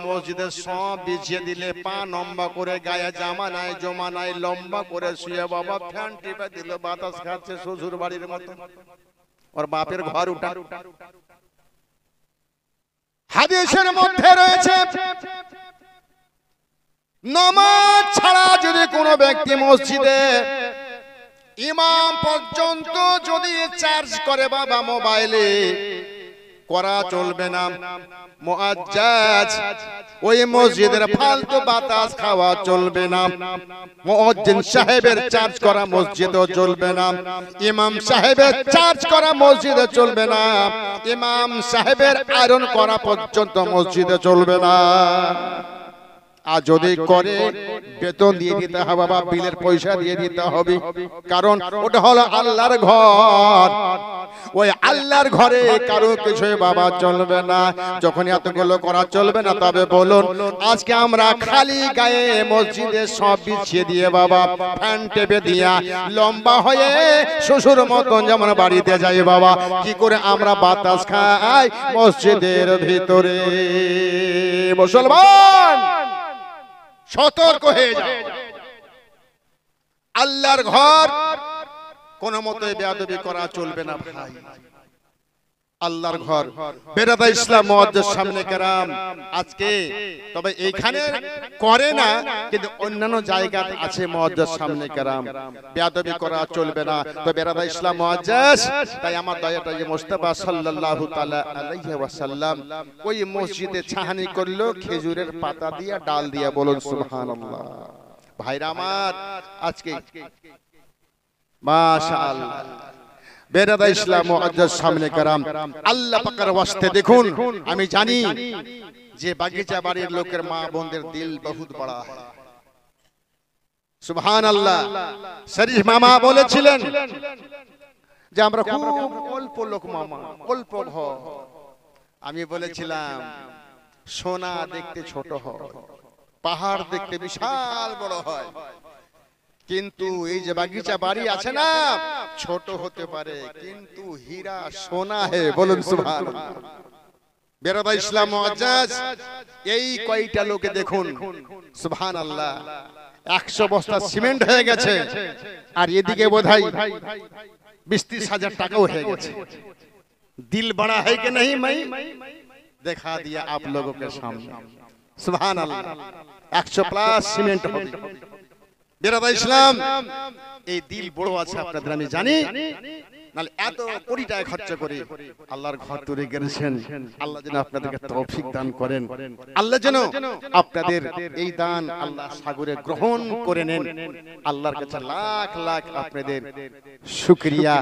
মসজিদে সব বিছিয়ে দিলে, পা লম্বা করে, গায়ে জামা নাই জমা নাই, লম্বা করে শুয়ে বাবা ফ্যান টিপে দিল, বাতাস খাচ্ছে শ্বশুর বাড়ির মতো, ওর বাপের ঘর উঠা। হাদিসের মধ্যে রয়েছে, নামাজ ছাড়া যদি কোনো ব্যক্তি মসজিদে ইমাম পর্যন্ত যদি চার্জ করে বাবা মোবাইলে, করা চলবে না। মুআজ্জাজ ওই মসজিদের ফালতু বাতাস খাওয়া চলবে না। মুয়াজ্জিন সাহেবের চার্জ করা মসজিদও চলবে না। ইমাম সাহেবের চার্জ করা মসজিদে চলবে না। ইমাম সাহেবের আয়রন করা পর্যন্ত মসজিদে চলবে না। আর যদি করে বেতন দিয়ে দিতে হবে বা বিলের পয়সা দিয়ে দিতে হবে, কারণ ওটা হলো আল্লাহর ঘর। ওই আল্লাহর ঘরে কারো কিছু বাবা চলবে না। যখন এতগুলো করা চলবে না, তবে বলুন আজকে আমরা খালি গায়ে মসজিদে সব বিছিয়ে দিয়ে বাবা ফ্যান টেপে দিয়া লম্বা হয়ে শ্বশুর মতন যেমন বাড়িতে যাই বাবা, কি করে আমরা বাতাস খাই মসজিদের ভিতরে? মুসলমান সতর্ক হয়ে যাও। আল্লাহর ঘর কোন মতে বেয়াদবি করা চলবে না ভাই। আল্লাহর ঘর বেরাদা ইসলাম মুআজ্জাজ সামনে কেরাম আজকে তবে এইখানে করে না, কিন্তু অন্যান্য জায়গা আছে মুআজ্জাজ সামনে কেরাম, বেয়াদবি করা চলবে না। তো বেরাদা ইসলাম মুআজ্জাজ, তাই আমার দয়াটা যে মুস্তাফা সাল্লাল্লাহু তাআলা আলাইহি ওয়াসাল্লাম ওই মসজিদে ছাহানি করলো খেজুরের পাতা দিয়া ডাল দিয়া, বলুন সুবহানাল্লাহ। ভাইরা আমার আজকে মাশাআল্লাহ বেরাদা ইসলাম মুআজ্জাজ সামনে কেরাম আল্লাহ পাকের ওয়াস্তে দেখুন, আমি জানি যে বাগিচা বাড়ির লোকের মা বোনদের দিল বহুত বড় হয়। সুবহানাল্লাহ। শরীফ মামা বলেছিলেন যে আমরা খুব অল্প লোক মামা, অল্প ঘর। আমি বলেছিলাম সোনা দেখতে ছোট হয়, পাহাড় দেখতে বিশাল বড় হয়, কিন্তু এই যে বাগিচা বাড়ি আছে না, ছোট হতে পারে কিন্তু হীরা সোনা হে, বলুন সুবহানাল্লাহ। বেরাদা ইসলাম মুআজ্জাজ এই কয়টা লোকে দেখুন সুবহানাল্লাহ 100 বস্তা সিমেন্ট হয়ে গেছে, আর এদিকে বোধহয় 20-30 হাজার টাকাও হয়ে গেছে। দিল বড়া है कि नहीं मैं दिखा दिया आप लोगों के सामने। সুবহানাল্লাহ 100 প্লাস সিমেন্ট হবে। বেরাদা ইসলাম এই দিল বড় আছে আপনাদের আমি জানি, নালে এত কোটি টাকা খরচ করে আল্লাহর ঘর তৈরি করেছেন। আল্লাহ যেন আপনাদেরকে তৌফিক দান করেন, আল্লাহ যেন আপনাদের এই দান আল্লাহ সাগরে গ্রহণ করে নেন। আল্লাহর কাছে লাখ লাখ আপনাদের শুকরিয়া।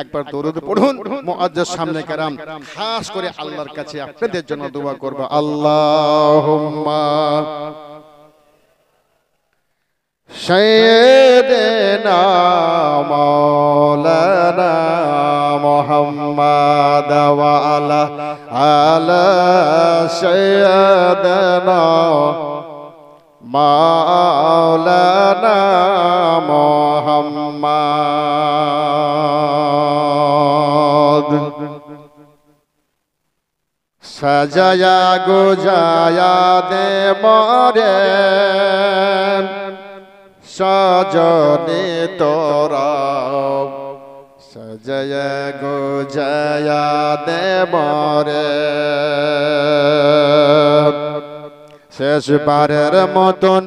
একবার দরুদ পড়ুন মুআজ্জাজ সামনে কেরাম, খাস করে আল্লাহর কাছে আপনাদের জন্য দোয়া করব। আল্লাহুম্মা সাইয়্যিদিনা মাওলানা মুহাম্মাদ ওয়া আলা সাইয়্যিদিনা মাওলানা মুহাম্মাদ। সাজায়া গুজায়া দে মরে সজনে তোরা, সজয়া গুজায়া দে মরে শেষবারের মতন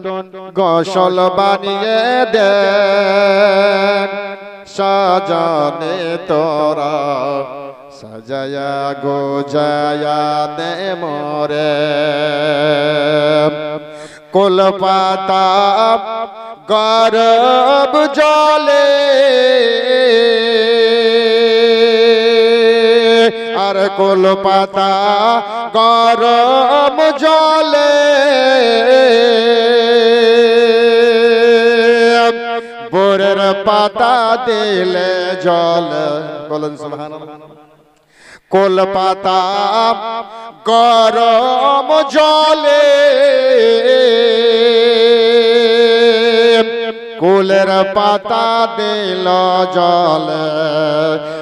গোসল বানিয়ে দে সজনে তোরা, সজয়া গুজায়া দে মরে। কুলপাতা গরব জলে আর কুলপাতা গরম জলে, বোরের পাতা দিলে জল, বলুন সুবহানাল্লাহ। কুলপাতা গরম জলে কুলের পাতা দিল জল,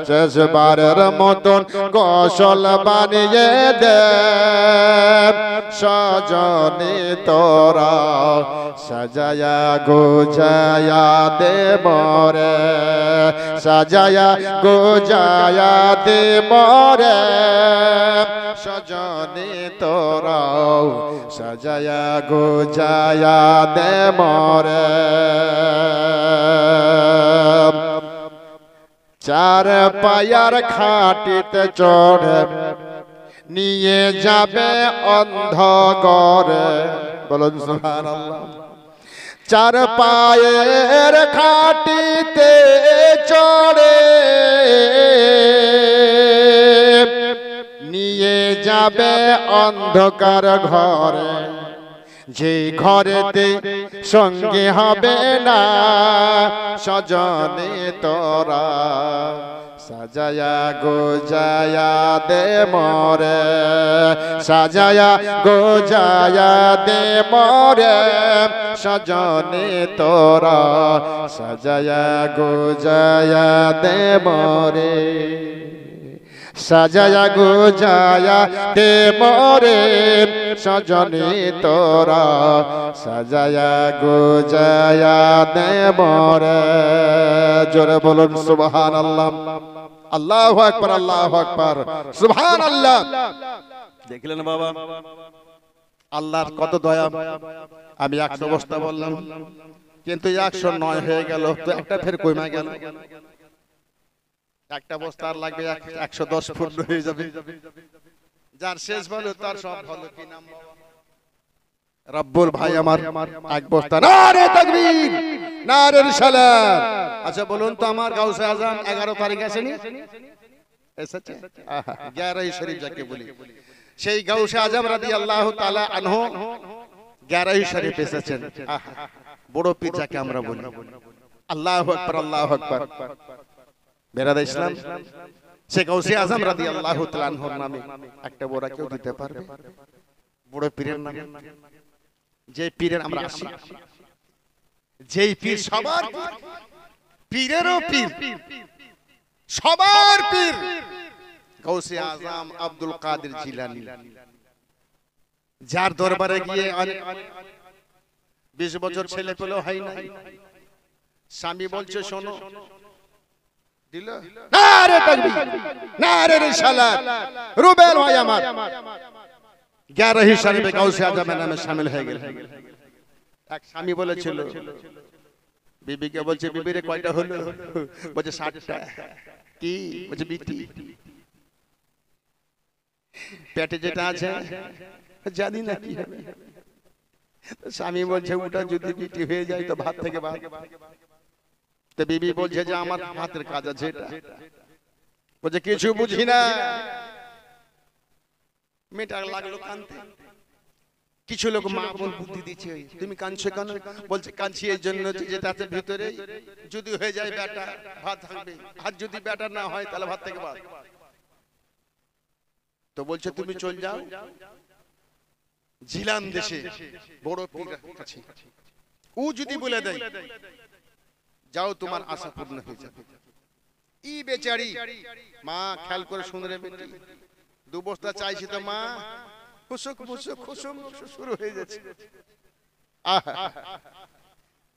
শেষবারের মতন গোসল বানিয়ে দে সজনে তোরা, সাজায়া গুজায়া দে মরে, সাজায়া গুজায়া দে মরে সজনে তোরা, সাজায়া গুজায়া দে মরে। চার পায়ার খাটিতে চড়ে নিয়ে যাবে অন্ধ গরে, বলুন সুবহানাল্লাহ। চার পায়ের খাটিতে চড়ে নিয়ে যাবে অন্ধকার ঘরে, যে ঘরেতে সঙ্গে হবে না সজনে তোরা, সাজায়া গোজায়া দে মোরে, সাজায়া গোজায়া দে মোরে সজনে তোরা, সাজায়া গোজায়া দে মোরে, সাজায়া গোজায়া দে মোরে সজনে তোরা, সাজায়া গোজায়া দে মোরে। জোরে বলুন সুবহানাল্লাহ। আল্লাহু আকবার, আল্লাহু আকবার, সুবহানাল্লাহ। দেখলেন বাবা আল্লাহর কত দয়া। আমি 100 বস্তা বললাম কিন্তু 109 হয়ে গেল, তো একটা ফের কমে গেল। একটা বস্তা আর লাগবে 110 ফুট হয়ে যাবে। যার শেষ ভালো তার সব ভালো। কি নাম রব্বুল ভাই আমার এক বস্তা। নারে তাকবীর, নারে রিসালাত। আচ্ছা বলুন তো আমার গাউসে আজম 11 তারিখ আসেনি? এসেছে 11 শরীফ যাকে বলি, সেই গাউসে আজম রাদিয়াল্লাহু তাআলা আনহু 11 শরীফ এসেছেন। বড় পীর যাকে আমরা বলি। আল্লাহু আকবার, আল্লাহু আকবার। বেরাদা ইসলাম, সে গাউসে আজম রাদিয়াল্লাহু তাআলা আনহুর নামে একটা বোরা কেউ দিতে পারবে? বড় পীরের নাম, যে পীরের আমরা আসি, যেই পীর সবার পীরেরও পীর, সবার পীর গাউসে আজম আব্দুল কাদের জিলানী, যার দরবারে গিয়ে 20 বছর ছেলে পেলেও হয় না। স্বামী বলছে শোনো, দিল নারে তাকবীর, নারে রিসালাত। রুবেল ভাই আমার 11 শরীফে গাউসে আজমের নামে শামিল হয়ে গেল। এক স্বামী বলেছিল বিবিকে, বলছে বিবি রে কয়টা হলো? বলছে 60টা। কি? বলছে বিটি। পেটে যেটা আছে জানি না কি হবে। স্বামী বলছে ওটা যদি বিটি হয়ে যায় তো ভাত থেকে ভাত। তো বিবি বলছে যে আমার হাতের কাজ আছে এটা। বলছে কিছু বুঝি না। মেয়েটা লাগলো কাঁদতে। কিছু লোক মা বোন বুদ্ধি দিচ্ছে, তুমি কাঁদছো কেন? বলছে কাঁদছি এই জন্য যে তাতে ভিতরে যদি হয়ে যায় বেটা ভাত থাকবে, আর যদি বেটা না হয় তাহলে ভাত থেকে ভাত। তো বলছে তুমি চল যাও জিলান দেশে বড় পীর কাছে, ও যদি বলে দেয় যাও তোমার আশা পূর্ণ হয়ে যাবে। ই বেচারি মা খেয়াল করে শুনরে বেটি 2 বস্তা চাইছি তো মা খুশুক মুশুক খুশুম শুরু হয়ে যাচ্ছে।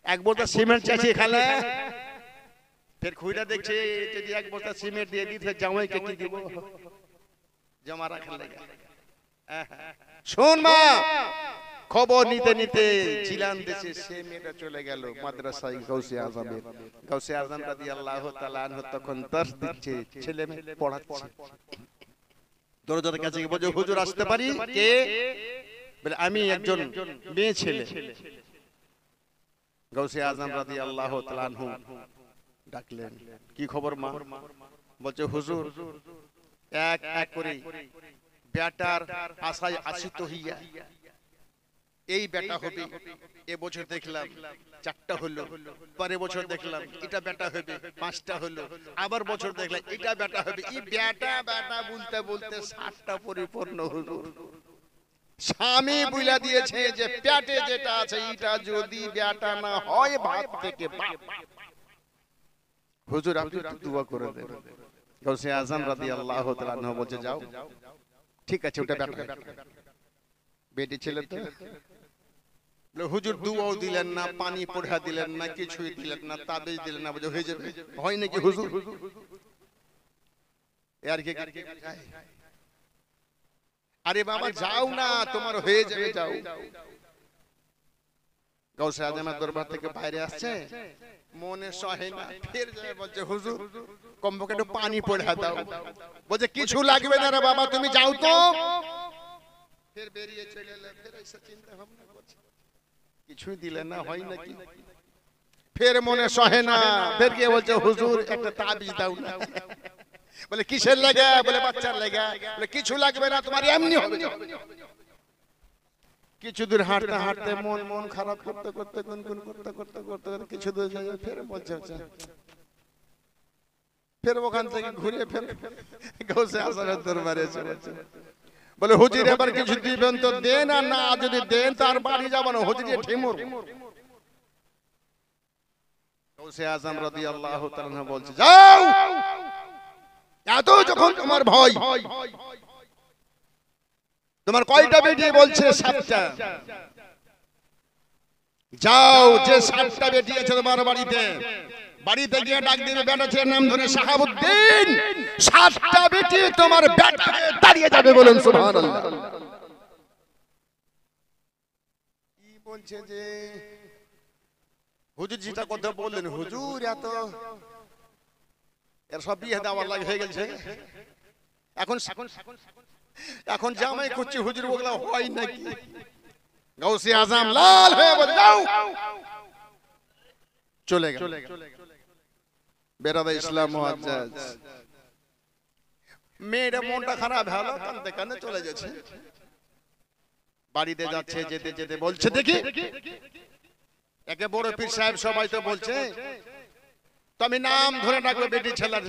এক বস্তা সিমেন্ট চাইছি খালে, ফের খুইরা দেখছে যদি 1 বস্তা সিমেন্ট দিয়ে দিতে জামাইকে কি দিব? জমা রাখার লাগে। শোন মা, খবর নিতে নিতে জিলান দেশে সে মেয়েটা চলে গেল মাদ্রাসায় গাউসে আজমের। গাউসে আজম রাদিয়াল্লাহু তাআলা আনহু তখন দর্শ দিচ্ছে, ছেলে মেয়ে পড়াচ্ছে। দরজার কাছে গিয়ে বলছে হুজুর আসতে পারি? কে? বলে আমি একজন মেয়ে ছেলে। গাউসে আজম রাদিয়াল্লাহু তাআলা আনহু ডাকলেন, কি খবর মা? বলছে হুজুর এক এক করে বেটার আশায় আশিত হইয়া এই বেটা হবে। এ বছর দেখলাম 4টা হলো, পরের বছর দেখলাম এটা বেটা হবে 5টা হলো, আবার বছর দেখলাম এটা বেটা হবে। এই বেটা বেটা বলতে বলতে 60টা পরিপূর্ণ হলো। স্বামী বলে দিয়েছে যে পেটে যেটা আছে এটা যদি বেটা না হয় ভাত থেকে বাপ। হুজুর আপনি একটু দোয়া করে দেন। গাউসে আজম রাদিয়াল্লাহু তাআলা আনহু বলছে যাও, ঠিক আছে ওটা বেটা। বেটি ছেলে তো হুজুর দুয়াও দিলেন না, পানি পড়া দিলেন না, কিছুই দিলেন না, তাবিজ দিলেন না। বলে হয়ে যাবে। হয় নাকি হুজুর? আর কি আরে বাবা যাও না, তোমার হয়ে যাবে, যাও। গাউসে আজমের দরবার থেকে বাইরে আসছে, মনে সহে না, ফের যায় বলছে হুজুর কমপক্ষে একটু পানি পড়া দাও। বলছে কিছু লাগবে না রে বাবা, তুমি যাও তো। ফের বেরিয়ে চলে এলে, ফের এসে চিন্তা ভাবনা করছে, কিছুই দিলে না, হয় নাকি? ফের মনে সহে না, ফের গিয়ে বলছে হুজুর একটা তাবিজ দাও না। বলে কিসের লাগা? বলে বাচ্চার লাগা। বলে কিছু লাগবে না, তোমার এমনি হবে। কিছু দূর হাঁটতে হাঁটতে মন মন খারাপ করতে করতে গুনগুন করতে করতে করতে কিছু দূর যায়, ফের বলছে ফের ওখান থেকে ঘুরে ফের গৌসে আজমের দরবারে চলে বলে হুজুর এবার কিছু দিবেন তো দেন, আর না যদি দেন তার বাড়ি যাব না, হুজুর ঠিমুর। গৌসে আজম রাদিয়াল্লাহু তাআলা বলছে যাও, এত যখন তোমার ভয়, তোমার কয়টা বেটি? বলছে 7টা। যাও, যে 7টা বেটি আছে তোমার বাড়িতে, বাড়িতে গিয়ে ডাক দিবে বেটা ছেলের নাম ধরে শাহাবুদ্দিন, 7টা বেটি তোমার বেটা দাঁড়িয়ে যাবে। বলেন সুবহানাল্লাহ। কি বলছে যে হুজুর যেটা কথা বললেন, হুজুর এত এর সব বিয়ে দেওয়ার লাগে হয়ে গেছে, এখন এখন জামাই করছি হুজুর, ওগুলা হয় নাকি? গৌসে আজম লাল হয়ে বলে যাও, চলে গেল। বেরাদা ইসলাম মুআজ্জাজ মেয়ের মনটা খারাপ হলো, কাঁদতে কাঁদতে চলে যাচ্ছে। বাড়িতে যাচ্ছে, যেতে যেতে বলছে দেখি, একে বড় পীর সাহেব সবাই তো বলছে, তো আমি নাম ধরে ডাকবো বেটি ছেলের,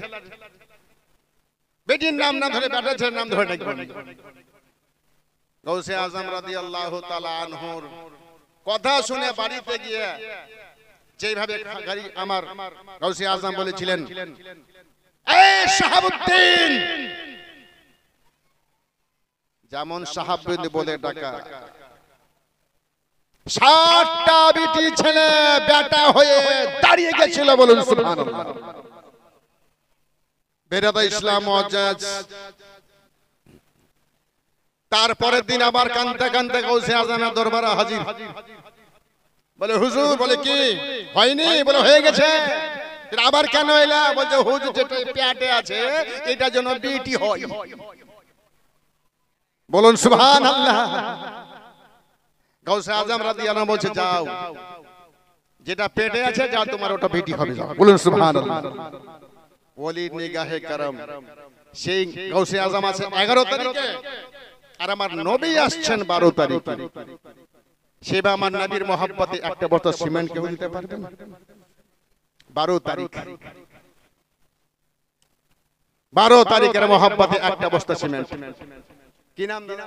বেটির নাম না ধরে বেটা ছেলের নাম ধরে ডাকবো। গৌসে আজম রাদিয়াল্লাহু তাআলা আনহুর কথা শুনে বাড়িতে গিয়ে যেভাবে আমার গৌসে আজম বলেছিলেন, এই শাহাবুদ্দিন, যেমন শাহাবুদ্দিন বলে ডাকা, 7টা বেটি ছেলে বেটা হয়ে দাঁড়িয়ে গেছিল। বলুন সুবহানাল্লাহ। বেরাদা ইসলাম মুআজ্জাজ তারপরের দিন আবার কাঁদতে কাঁদতে গৌসে আজমের দরবারে হাজির। বলে হুজুর, বলে কি হয়নি? বলে হয়ে গেছে। আবার কেন এলা? বলছে হুজুর যেটা পেটে আছে এটা যেন বেটি হয়। বলুন সুবহানাল্লাহ। গৌসে আজম রাদিয়াল্লাহু আনহু বলছে যাও, যেটা পেটে আছে যাও, তোমার ওটা বেটি হবে। বলুন সুবহানাল্লাহ। ওলির নিগাহে করম, সেই গৌসে আজম আছে 11 তারিখে, আর আমার নবী আসছেন 12 তারিখে। সেবা আমার নবীর মহব্বতে একটা বস্তা সিমেন্ট কেউ দিতে পারবে না। 12 তারিখ, 12 তারিখের মহব্বতে একটা বস্তা সিমেন্ট। কি নাম দাদা?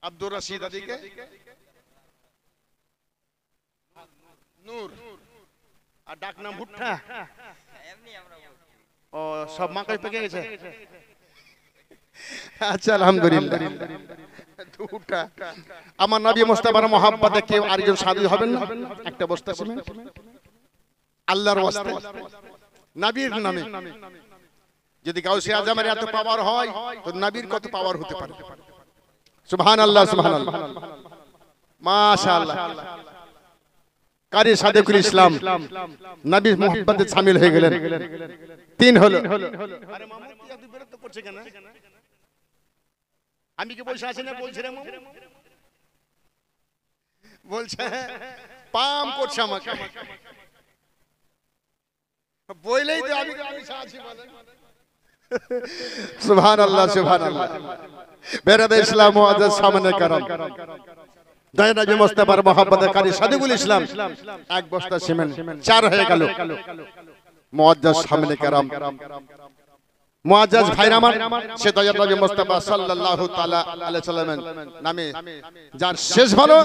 আব্দুর রশিদ আদিকে নূর, আর ডাক নাম ভুট্টা। ও সব মাকে পেকে গেছে। আচ্ছা আলহামদুলিল্লাহ। দুটা আমার নবী মুস্তাফার মহব্বতে কেউ আরেকজন সাধু হবেন না? একটা বস্তা সিমেন্ট আল্লাহর ওয়াস্তে নবীর নামে। যদি গাউসে আজমের এত পাওয়ার হয় তো নবীর কত পাওয়ার হতে পারে? সুবহানাল্লাহ, সুবহানাল্লাহ, মাশাআল্লাহ। কারি সাদেকুল ইসলাম নবীর মহব্বতে শামিল হয়ে গেলেন। 3 হলো। আরে মামু কি এত বিরক্ত করছে কেন? আমি কি বলছি আছে না? বলছি রে মামু, বলছে পাম করছে আমাকে, বইলেই তো আমি আছি বলেন। সুবহানাল্লাহ, সুবহানাল্লাহ। বেরাদা ইসলাম মুআজ্জাজ সামনে করম, দয়া নবী মুস্তাফার মহব্বতে কারি সাদেকুল ইসলাম এক বস্তা সিমেন্ট 4 হয়ে গেল। মুআজ্জাজ সামনে করম, মুআজ্জাজ ভাইরা আমার, সে দয়া নবী মুস্তাফা সাল্লাল্লাহু তাআলা আলাইহি সাল্লামের নামে যার শেষ ভালো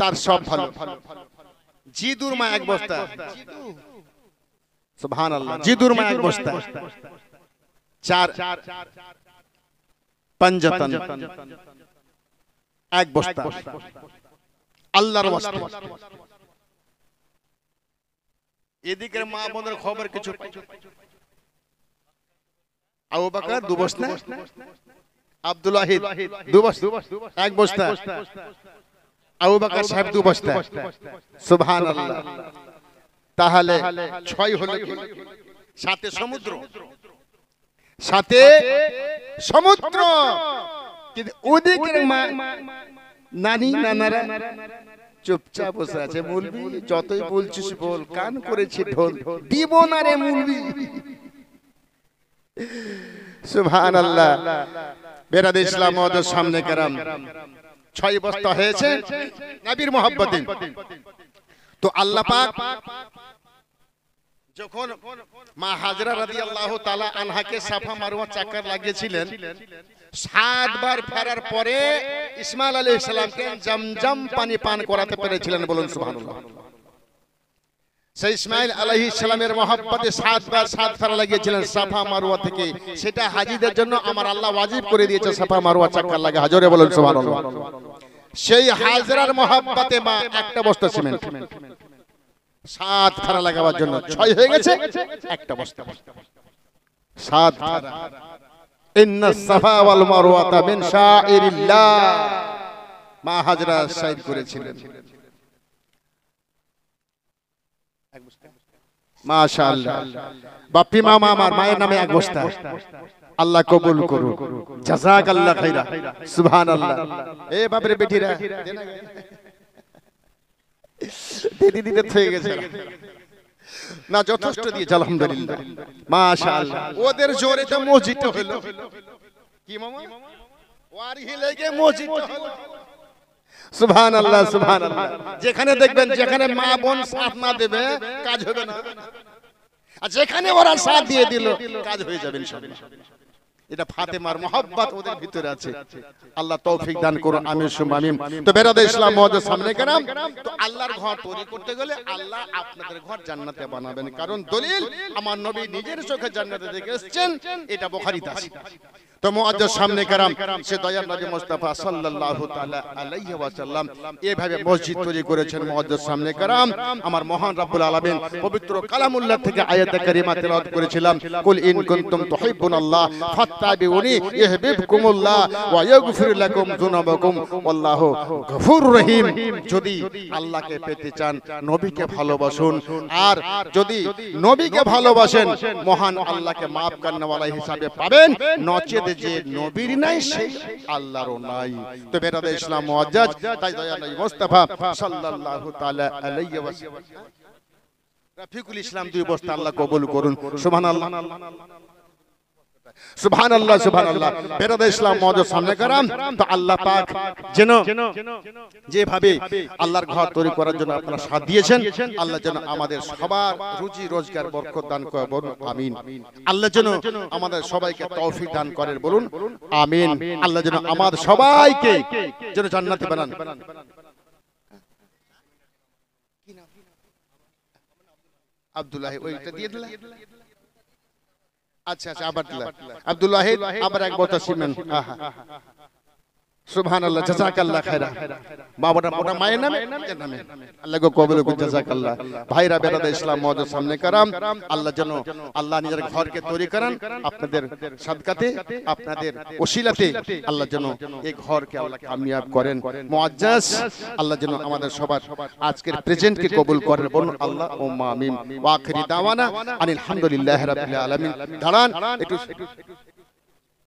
তার সব ভালো। জিদুর মা এক বস্তা, সুবহানাল্লাহ, জিদুর মা এক বস্তা। 4 পাঞ্জাতন এক বস্তা আল্লাহর ওয়াস্তে। এদিকের মা বোনের খবর কিছু পাই। আবু বকর 2 বস্তা, আব্দুল ওয়াহিদ 2 বস্তা, এক বস্তা, আবু বকর সাহেব 2 বস্তা। সুবহানাল্লাহ। তাহলে 6 হলো কি? সাথে সমুদ্র, সাথে সমুদ্র। কিন্তু ওদিকের মা নানি নানারা চুপচাপ বসে আছে। মুলবি যতই বলছিস বল, কান করেছে ঢোল, দিব না রে মুলবি। সুবহানাল্লাহ। বেরাদা ইসলাম ওদের সামনে کرام 6 বস্তা হয়েছে নবীর মহব্বতে। তো আল্লাহ পাক যখন মা হাজরা রাদিয়াল্লাহু তাআলা আনহাকে সাফা মারওয়া চাক্কর লাগিয়েছিলেন, 7 বার ফেরার পরে ইসমাইল আলাইহিস সালামকে জমজম পানি পান করাতে পেরেছিলেন, বলুন সুবহানাল্লাহ। সেই ইসমাইল আলাইহিস সালামের মহব্বতে 7 বার 7 ফেরা লাগিয়েছিলেন সাফা মারওয়া থেকে। সেটা হাজীদের জন্য আমার আল্লাহ ওয়াজিব করে দিয়েছে, সাফা মারওয়া চাক্কর লাগে। হাজরে বলুন সুবহানাল্লাহ। সেই হাজরার মহব্বতে মা একটা বস্তা সিমেন্ট 7 ফেরা লাগাবার জন্য 6 হয়ে গেছে, একটা বস্তা 7 ফেরা। ইন্নাস সাফা ওয়াল মারওয়াতা মিন শাইরিল্লাহ, মা হাজরা শাইর করেছিলেন। মাশাআল্লাহ। বাপ্পি মামা আমার মায়ের নামে এক বস্তা, আল্লাহ কবুল করুক, জাযাকাল্লাহ খাইরা, সুবহানাল্লাহ। এ বাপরে বেটিরা দিদি দিতে হয়ে গেছে না, যথেষ্ট দিয়েছে আলহামদুলিল্লাহ, মাশাআল্লাহ। ওদের জোরে তো মসজিদটা হলো, কি মামা ওয়ারি লেগে মসজিদটা হলো, সুবহানাল্লাহ সুবহানাল্লাহ। যেখানে দেখবেন যেখানে মা বোন সাথ না দেবে কাজ হবে না, আর যেখানে ওরা সাথ দিয়ে দিল কাজ হয়ে যাবে ইনশাআল্লাহ। এটা ফাতেমার মহব্বত ওদের ভিতরে আছে, আল্লাহ তৌফিক দান করুন, আমিন সুম্মা আমিন। তো বেরাদে ইসলাম মুআজ্জাজ সামনে কেরাম, তো আল্লাহর ঘর তৈরি করতে গেলে আল্লাহ আপনাদের ঘর জান্নাতে বানাবেন, কারণ দলিল আমার নবী নিজের চোখে জান্নাতে দেখে এসেছেন, এটা বুখারীতে আছে। তো মুআজ্জাজ সামনে কেরাম, সে দয়ার নবী মুস্তাফা সাল্লাল্লাহু তাআলা আলাইহি ওয়াসাল্লাম এইভাবে মসজিদ তৈরি করেছেন। মুআজ্জাজ সামনে কেরাম, আমার মহান রব্বুল আলামিন পবিত্র কালামুল্লাহ থেকে আয়াতে কারিমা তেলাওয়াত করেছিলাম, কুল ইন কুনতুম তুহিব্বুনাল্লাহ ফাত্তাবিউনি ইউহিব্বুকুমুল্লাহ ওয়া ইয়াগফির লাকুম যুনুবাকুম ওয়াল্লাহু গফুরুর রহিম। যদি আল্লাহকে পেতে চান নবীকে ভালোবাসুন, আর যদি নবীকে ভালোবাসেন মহান আল্লাহকে maaf করনেওয়ালা হিসাবে পাবেন, নচেত যে নবীর নাই সেই আল্লাহরও নাই। তো বেরাদে ইসলাম মুআজ্জাজ, তাই দয়ার নবী মুস্তাফা সাল্লাল্লাহু তাআলা আলাইহি ওয়াসাল্লাম রাফিকুল ইসলাম 2 বস্তা আল্লাহ কবুল করুন, সুবহানাল্লাহ সুবহানাল্লাহ সুবহানাল্লাহ। বেরাদে ইসলাম মুআজ্জাজ সামনে করাম, তো আল্লাহ পাক যেন যেভাবে আল্লাহর ঘর তৈরি করার জন্য আপনারা সাথ দিয়েছেন, আল্লাহ যেন আমাদের সবার রুজি রোজগার বরকত দান করে, বলুন আমিন। আল্লাহ যেন আমাদের সবাইকে তৌফিক দান করেন, বলুন আমিন। আল্লাহ যেন আমাদের সবাইকে যেন জান্নাতে বানান। আব্দুল্লাহ ওইটা দিয়ে দিলা, আচ্ছা আচ্ছা, আবার দিলা আব্দুল্লাহ, আবার এক বস্তা সিমেন্ট, আহা সুবহানাল্লাহ, জাযাকাল্লাহ খায়রা। বাবাটা মোটা মায়ের নামে আল্লাহ গো কবুল করুন, জাযাকাল্লাহ। ভাইরা বেরাদে ইসলাম মুআজ্জাজ সামনে কারাম, আল্লাহ যেন আল্লাহ নিজের ঘরকে তৈরি করেন আপনাদের সাদকাতে, আপনাদের ওসিলাতে, আল্লাহ যেন এই ঘরকে আল্লাহ কামিয়াব করেন। মুআজ্জাজ আল্লাহ যেন আমাদের সবার আজকের প্রেজেন্টকে কবুল করেন, বলুন আল্লাহ আমিন। ওয়া আখিরি দাওয়ানা আনিল হামদুলিল্লাহি রাব্বিল আলামিন। দাঁড়ান একটু